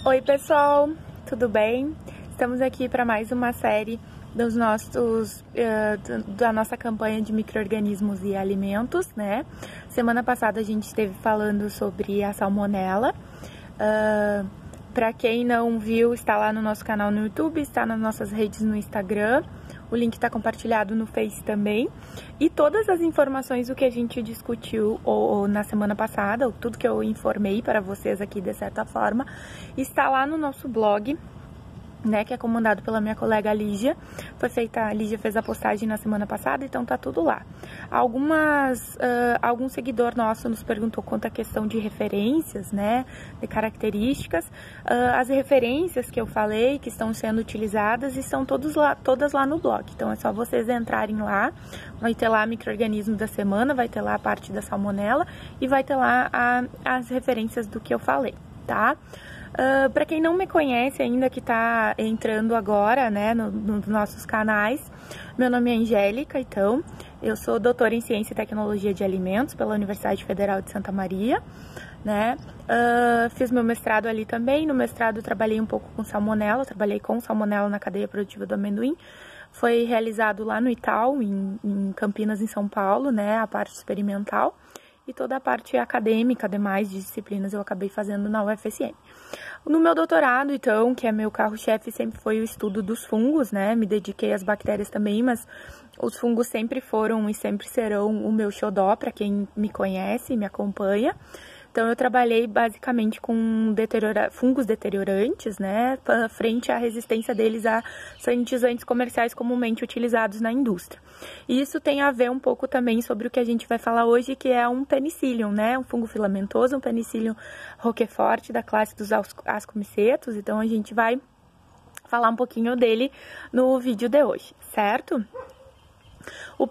Oi pessoal, tudo bem? Estamos aqui para mais uma série da nossa campanha de micro-organismos e alimentos, né? Semana passada a gente esteve falando sobre a salmonela. Para quem não viu, está lá no nosso canal no YouTube, está nas nossas redes no Instagram. O link está compartilhado no Face também. E todas as informações do que a gente discutiu na semana passada, ou tudo que eu informei para vocês aqui de certa forma, está lá no nosso blog, né, que é comandado pela minha colega Lígia. A Lígia fez a postagem na semana passada, então tá tudo lá. Algum seguidor nosso nos perguntou quanto à questão de referências, né, de características. As referências que eu falei, que estão sendo utilizadas, estão todas lá no blog. Então é só vocês entrarem lá, vai ter lá micro-organismo da semana, vai ter lá a parte da salmonela e vai ter lá as referências do que eu falei, tá? Para quem não me conhece ainda, que tá entrando agora, né, nos nossos canais, meu nome é Angélica, então, eu sou doutora em Ciência e Tecnologia de Alimentos pela Universidade Federal de Santa Maria, né, fiz meu mestrado ali também. No mestrado trabalhei um pouco com salmonela, na cadeia produtiva do amendoim. Foi realizado lá no Itaú, em Campinas, em São Paulo, né, a parte experimental. E toda a parte acadêmica, demais de disciplinas, eu acabei fazendo na UFSM. No meu doutorado, então, que é meu carro-chefe, sempre foi o estudo dos fungos, né? Me dediquei às bactérias também, mas os fungos sempre foram e sempre serão o meu xodó, para quem me conhece e me acompanha. Então, eu trabalhei basicamente com fungos deteriorantes, né, frente à resistência deles a sanitizantes comerciais comumente utilizados na indústria. E isso tem a ver um pouco também sobre o que a gente vai falar hoje, que é um penicillium, né, um fungo filamentoso, um penicillium roquefort, da classe dos ascomicetos. Então, a gente vai falar um pouquinho dele no vídeo de hoje, certo? O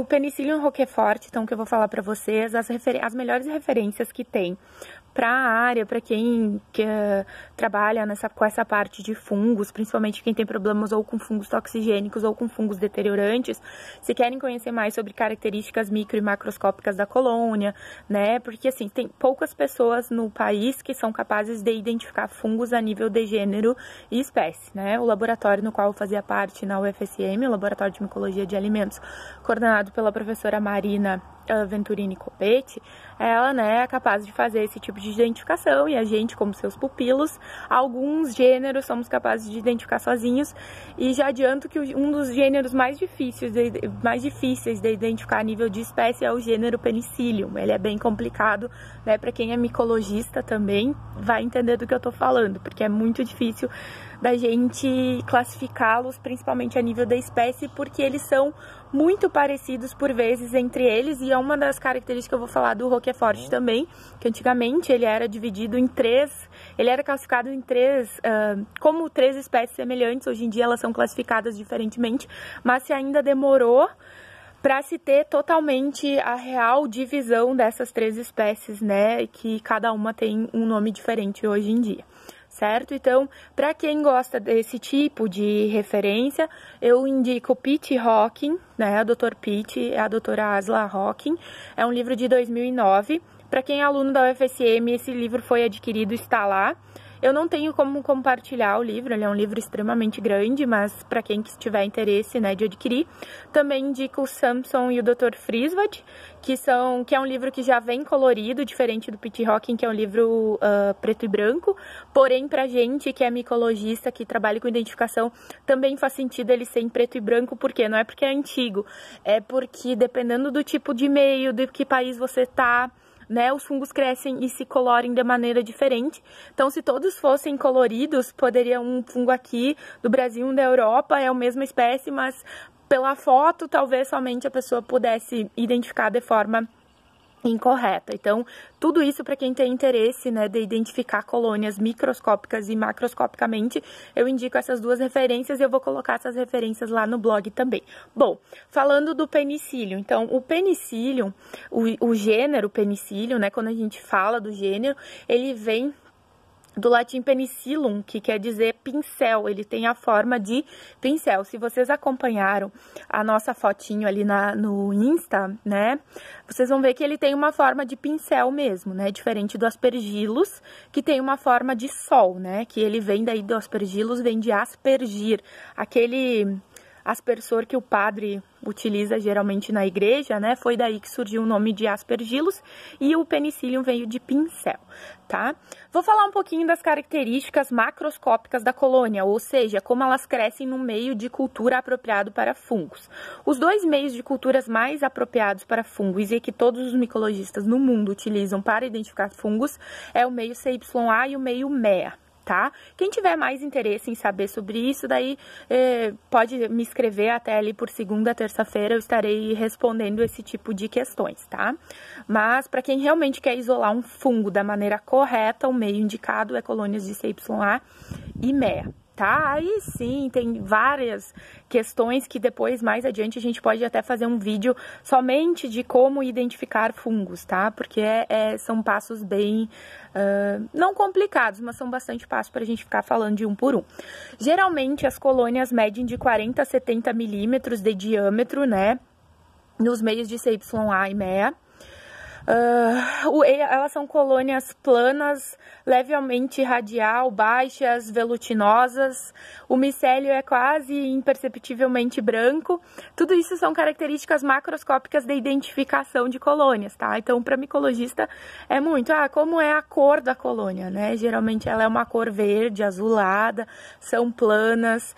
Penicillium roquefort, então, que eu vou falar para vocês, as melhores referências que tem para a área, para quem trabalha com essa parte de fungos, principalmente quem tem problemas ou com fungos toxigênicos ou com fungos deteriorantes, se querem conhecer mais sobre características micro e macroscópicas da colônia, né? Porque, assim, tem poucas pessoas no país que são capazes de identificar fungos a nível de gênero e espécie, né? O laboratório no qual eu fazia parte na UFSM, o Laboratório de Micologia de Alimentos, coordenado pela professora Marina Venturini Copetti, ela, né, é capaz de fazer esse tipo de identificação, e a gente, como seus pupilos, alguns gêneros somos capazes de identificar sozinhos. E já adianto que um dos gêneros mais difíceis de identificar a nível de espécie é o gênero Penicillium. Ele é bem complicado, né, para quem é micologista também vai entender do que eu tô falando, porque é muito difícil da gente classificá-los, principalmente a nível da espécie, porque eles são muito parecidos por vezes entre eles, e é uma das características que eu vou falar do roquefort também, que antigamente ele era dividido em ele era classificado em como três espécies semelhantes. Hoje em dia elas são classificadas diferentemente, mas se ainda demorou para se ter totalmente a real divisão dessas três espécies, né, que cada uma tem um nome diferente hoje em dia. Certo? Então, para quem gosta desse tipo de referência, eu indico Pitt Hocking, né? A Dr. Pitt, a doutora Asla Hocking. É um livro de 2009. Para quem é aluno da UFSM, esse livro foi adquirido, está lá. Eu não tenho como compartilhar o livro, ele é um livro extremamente grande, mas para quem tiver interesse, né, de adquirir, também indico o Samson e o Dr. Frisvad, que é um livro que já vem colorido, diferente do Pitt Hocking, que é um livro preto e branco. Porém, pra gente que é micologista, que trabalha com identificação, também faz sentido ele ser em preto e branco. Por quê? Não é porque é antigo, é porque dependendo do tipo de meio, de que país você tá, né, os fungos crescem e se colorem de maneira diferente. Então, se todos fossem coloridos, poderia um fungo aqui do Brasil, um da Europa, é a mesma espécie, mas pela foto, talvez somente a pessoa pudesse identificar de forma incorreta. Então, tudo isso para quem tem interesse, né, de identificar colônias microscópicas e macroscopicamente, eu indico essas duas referências e eu vou colocar essas referências lá no blog também. Bom, falando do penicillium, então, o penicillium, o gênero penicillium, né, quando a gente fala do gênero, ele vem do latim penicillum, que quer dizer pincel, ele tem a forma de pincel. Se vocês acompanharam a nossa fotinho ali no Insta, né, vocês vão ver que ele tem uma forma de pincel mesmo, né, diferente do aspergillus, que tem uma forma de sol, né, que ele vem daí do aspergillus, vem de aspergir, aquele aspersor que o padre utiliza geralmente na igreja, né? Foi daí que surgiu o nome de aspergillus e o penicillium veio de pincel, tá? Vou falar um pouquinho das características macroscópicas da colônia, ou seja, como elas crescem no meio de cultura apropriado para fungos. Os dois meios de culturas mais apropriados para fungos e que todos os micologistas no mundo utilizam para identificar fungos é o meio CYA e o meio MEA. Tá? Quem tiver mais interesse em saber sobre isso, daí pode me escrever até ali por segunda, terça-feira, eu estarei respondendo esse tipo de questões, tá? Mas para quem realmente quer isolar um fungo da maneira correta, o meio indicado é colônias de CYA e MEA. Tá? Aí sim, tem várias questões que depois, mais adiante, a gente pode até fazer um vídeo somente de como identificar fungos, tá? Porque são passos bem, não complicados, mas são bastante passos para a gente ficar falando de um por um. Geralmente, as colônias medem de 40 a 70 milímetros de diâmetro, né? Nos meios de CYA e MEA. Elas são colônias planas, levemente radial, baixas, velutinosas. O micélio é quase imperceptivelmente branco. Tudo isso são características macroscópicas de identificação de colônias, tá? Então, para micologista é muito, como é a cor da colônia, né? Geralmente ela é uma cor verde, azulada, são planas,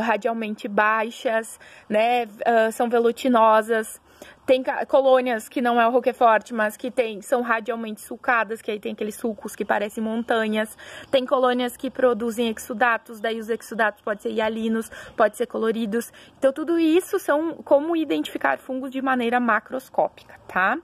radialmente baixas, né? São velutinosas. Tem colônias que não é o Roquefort, mas que são radialmente sulcadas, que aí tem aqueles sulcos que parecem montanhas. Tem colônias que produzem exudatos, daí os exudatos podem ser hialinos, podem ser coloridos. Então, tudo isso são como identificar fungos de maneira macroscópica, tá?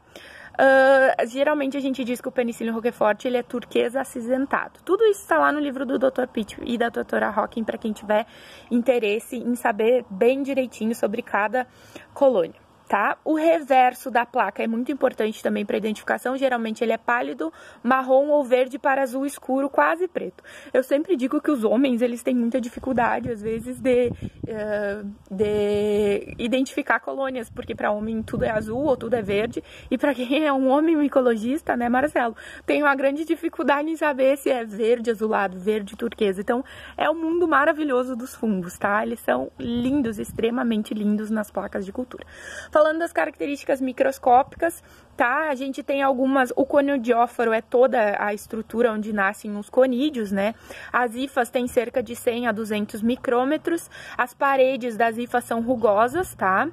Geralmente a gente diz que o Penicillium roquefort ele é turquesa acinzentado. Tudo isso está lá no livro do Dr. Pitt e da doutora Hocking, para quem tiver interesse em saber bem direitinho sobre cada colônia. Tá? O reverso da placa é muito importante também para identificação, geralmente ele é pálido, marrom ou verde para azul escuro, quase preto. Eu sempre digo que os homens, eles têm muita dificuldade, às vezes, de identificar colônias, porque para homem tudo é azul ou tudo é verde, e para quem é um homem micologista, né, Marcelo, tem uma grande dificuldade em saber se é verde azulado, verde turquesa. Então, é um mundo maravilhoso dos fungos, tá? Eles são lindos, extremamente lindos nas placas de cultura. Falando das características microscópicas, tá? A gente tem algumas... O conidióforo é toda a estrutura onde nascem os conídeos, né? As hifas têm cerca de 100 a 200 micrômetros. As paredes das hifas são rugosas, tá?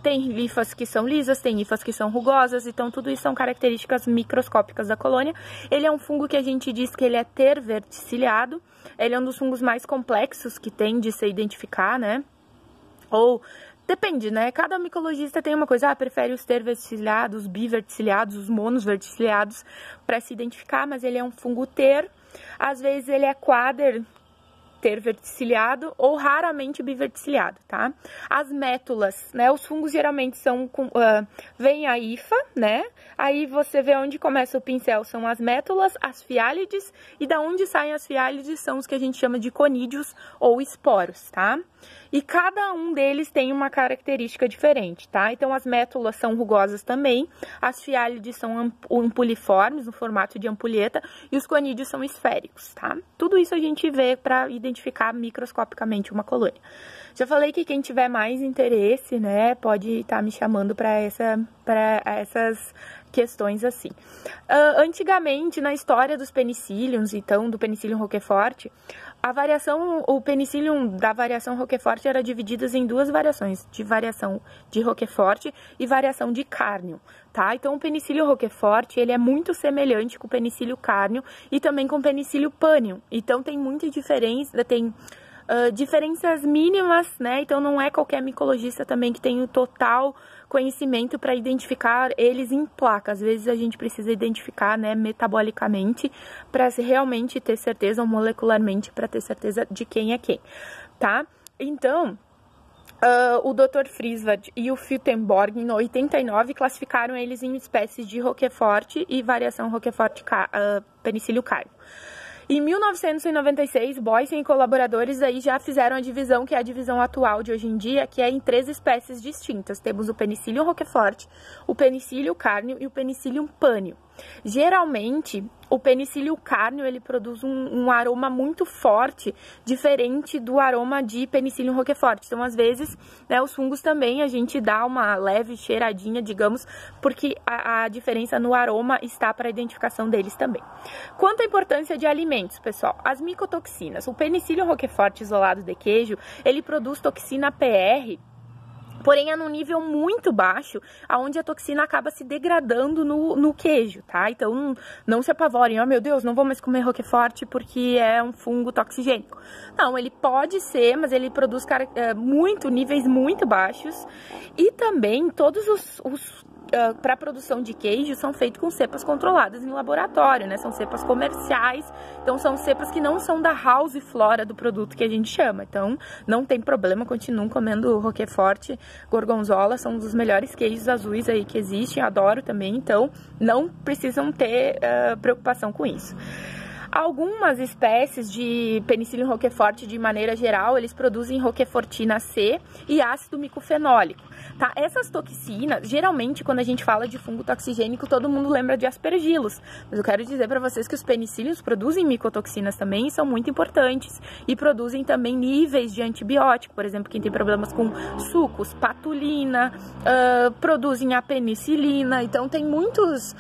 Tem hifas que são lisas, tem hifas que são rugosas. Então, tudo isso são características microscópicas da colônia. Ele é um fungo que a gente diz que ele é terverticiliado. Ele é um dos fungos mais complexos que tem de se identificar, né? Ou... Depende, né? Cada micologista tem uma coisa, prefere os terverticiliados, os biverticiliados, os monosverticiliados para se identificar, mas ele é um fungo ter. Às vezes ele é terverticiliado ou raramente biverticiliado, tá? As métulas, né? Os fungos geralmente são vem a hifa, né? Aí você vê onde começa o pincel, são as métulas, as fiálides, e da onde saem as fiálides são os que a gente chama de conídeos ou esporos, tá? E cada um deles tem uma característica diferente, tá? Então, as métulas são rugosas também, as fiálides são ampuliformes, no formato de ampulheta, e os conídeos são esféricos, tá? Tudo isso a gente vê para identificar microscopicamente uma colônia. Já falei que quem tiver mais interesse, né, pode estar me chamando para essas questões assim. Antigamente, na história dos penicilliums, então, do Penicillium roquefort, o penicillium da variação roquefort era dividida em duas variações, de variação de roquefort e variação de carnium, tá? Então, o Penicillium roquefort, ele é muito semelhante com o Penicillium carnium e também com o Penicillium panium. Então, tem muita diferença, tem... diferenças mínimas, né? Então não é qualquer micologista também que tem o total conhecimento para identificar eles em placa. Às vezes a gente precisa identificar, né, metabolicamente para realmente ter certeza, ou molecularmente para ter certeza de quem é quem, tá? Então, o Dr. Frisvard e o Filtenborg, em 89, classificaram eles em espécies de roquefort e variação roquefort Penicillium carnium. Em 1996, Boysen e colaboradores aí já fizeram a divisão, que é a divisão atual de hoje em dia, que é em 3 espécies distintas. Temos o Penicillium roquefort, o Penicillium carneo e o Penicillium pâneo. Geralmente, o Penicillium carneo, ele produz um aroma muito forte, diferente do aroma de Penicillium roquefort. Então, às vezes, né, os fungos também a gente dá uma leve cheiradinha, digamos, porque a diferença no aroma está para a identificação deles também. Quanto à importância de alimentos, pessoal, as micotoxinas. O Penicillium roquefort isolado de queijo, ele produz toxina PR, porém é num nível muito baixo, onde a toxina acaba se degradando no queijo, tá? Então não se apavorem, oh meu Deus, não vou mais comer roquefort porque é um fungo toxigênico. Não, ele pode ser, mas ele produz níveis muito baixos, e também todos para a produção de queijo são feitos com cepas controladas em laboratório, né? São cepas comerciais, então são cepas que não são da house flora do produto que a gente chama. Então não tem problema, continuam comendo roquefort, gorgonzola, são um dos melhores queijos azuis aí que existem, adoro também, então não precisam ter preocupação com isso. Algumas espécies de Penicillium roquefort, de maneira geral, eles produzem roquefortina C e ácido micofenólico, tá? Essas toxinas, geralmente, quando a gente fala de fungo toxigênico, todo mundo lembra de aspergillus, mas eu quero dizer para vocês que os penicilliums produzem micotoxinas também e são muito importantes, e produzem também níveis de antibiótico, por exemplo, quem tem problemas com sucos, patulina, produzem a penicilina, então tem muitos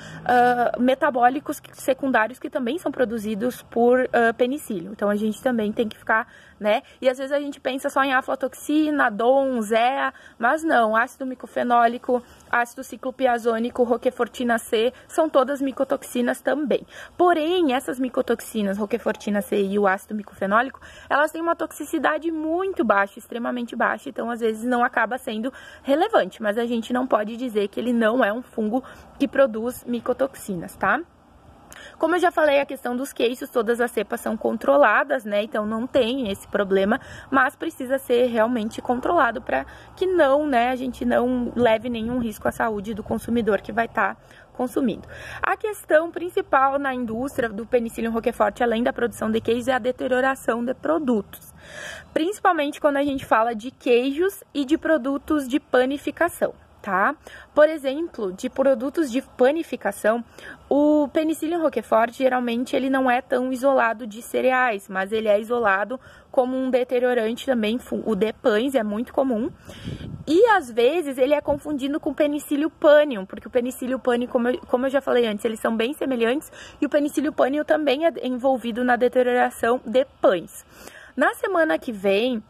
metabólicos secundários que também são produzidos por penicillium. Então a gente também tem que ficar, né? E às vezes a gente pensa só em aflatoxina, DON, ZEA, mas não, ácido micofenólico, ácido ciclopiazônico, roquefortina C, são todas micotoxinas também. Porém, essas micotoxinas, roquefortina C e o ácido micofenólico, elas têm uma toxicidade muito baixa, extremamente baixa, então às vezes não acaba sendo relevante, mas a gente não pode dizer que ele não é um fungo que produz micotoxinas, tá? Como eu já falei, a questão dos queijos, todas as cepas são controladas, né? Então não tem esse problema, mas precisa ser realmente controlado para que não, né, a gente não leve nenhum risco à saúde do consumidor que vai estar consumindo. A questão principal na indústria do Penicillium roquefort, além da produção de queijos, é a deterioração de produtos. Principalmente quando a gente fala de queijos e de produtos de panificação. Tá? Por exemplo, de produtos de panificação, o Penicillium roquefort geralmente ele não é tão isolado de cereais, mas ele é isolado como um deteriorante também, o de pães é muito comum. E às vezes ele é confundido com o Penicillium panium, porque o Penicillium panium, como eu já falei antes, eles são bem semelhantes, e o Penicillium panium também é envolvido na deterioração de pães. Na semana que vem,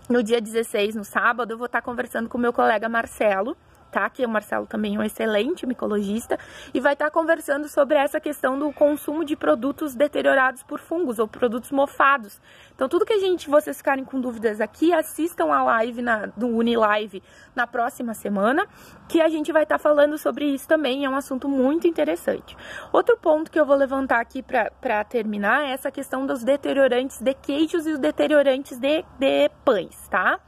no dia 16, no sábado, eu vou estar conversando com o meu colega Marcelo, tá? Que o Marcelo também é um excelente micologista, e vai estar conversando sobre essa questão do consumo de produtos deteriorados por fungos ou produtos mofados. Então, tudo que vocês ficarem com dúvidas aqui, assistam a live do Unilive na próxima semana, que a gente vai estar falando sobre isso também, é um assunto muito interessante. Outro ponto que eu vou levantar aqui para terminar é essa questão dos deteriorantes de queijos e os deteriorantes de pães, tá?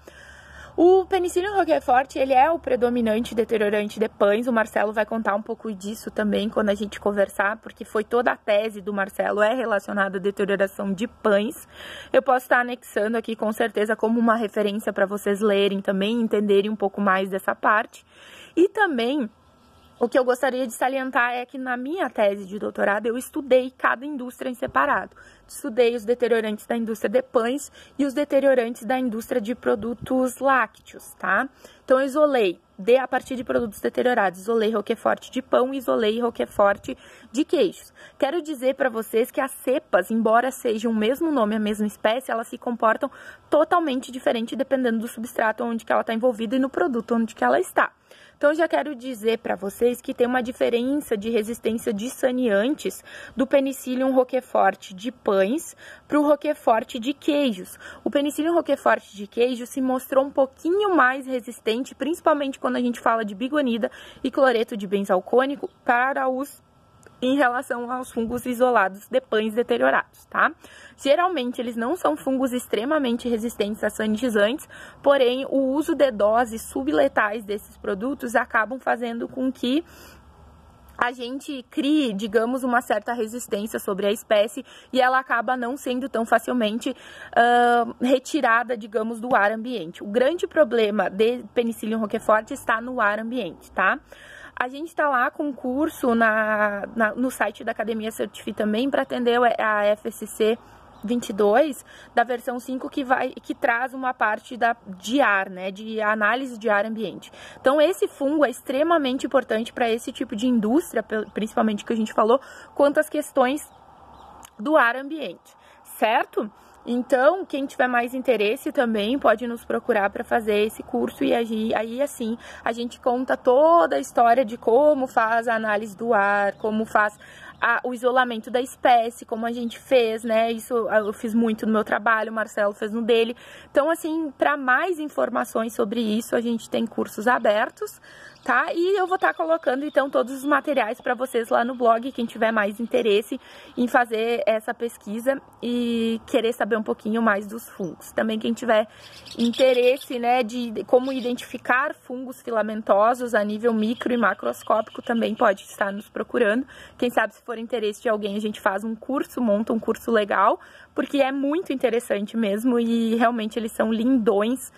O Penicillium roquefort, ele é o predominante deteriorante de pães. O Marcelo vai contar um pouco disso também quando a gente conversar, porque foi toda a tese do Marcelo é relacionada à deterioração de pães. Eu posso estar anexando aqui com certeza como uma referência para vocês lerem também, entenderem um pouco mais dessa parte. E também, o que eu gostaria de salientar é que na minha tese de doutorado eu estudei cada indústria em separado. Estudei os deteriorantes da indústria de pães e os deteriorantes da indústria de produtos lácteos, tá? Então eu isolei, a partir de produtos deteriorados, isolei roquefort de pão e isolei roquefort de queijos. Quero dizer para vocês que as cepas, embora sejam o mesmo nome, a mesma espécie, elas se comportam totalmente diferente dependendo do substrato onde que ela está envolvida e no produto onde que ela está. Então, eu já quero dizer para vocês que tem uma diferença de resistência de saneantes do Penicillium roquefort de pães para o roquefort de queijos. O Penicillium roquefort de queijo se mostrou um pouquinho mais resistente, principalmente quando a gente fala de bigonida e cloreto de benzalcônico, em relação aos fungos isolados de pães deteriorados, tá? Geralmente, eles não são fungos extremamente resistentes a sanitizantes, porém, o uso de doses subletais desses produtos acabam fazendo com que a gente crie, digamos, uma certa resistência sobre a espécie e ela acaba não sendo tão facilmente retirada, digamos, do ar ambiente. O grande problema de Penicillium roquefort está no ar ambiente, tá? A gente está lá com um curso no site da Academia Certifi também para atender a FSC 22 da versão 5 que traz uma parte de ar, né, de análise de ar ambiente. Então esse fungo é extremamente importante para esse tipo de indústria, principalmente que a gente falou, quanto às questões do ar ambiente, certo? Então, quem tiver mais interesse também pode nos procurar para fazer esse curso e aí assim a gente conta toda a história de como faz a análise do ar, como faz o isolamento da espécie, como a gente fez, né? Isso eu fiz muito no meu trabalho, o Marcelo fez no dele. Então, assim, para mais informações sobre isso, a gente tem cursos abertos, tá? E eu vou estar colocando, então, todos os materiais para vocês lá no blog, quem tiver mais interesse em fazer essa pesquisa e querer saber um pouquinho mais dos fungos. Também quem tiver interesse, né, de como identificar fungos filamentosos a nível micro e macroscópico, também pode estar nos procurando. Quem sabe, se for interesse de alguém, a gente faz um curso, monta um curso legal, porque é muito interessante mesmo e realmente eles são lindões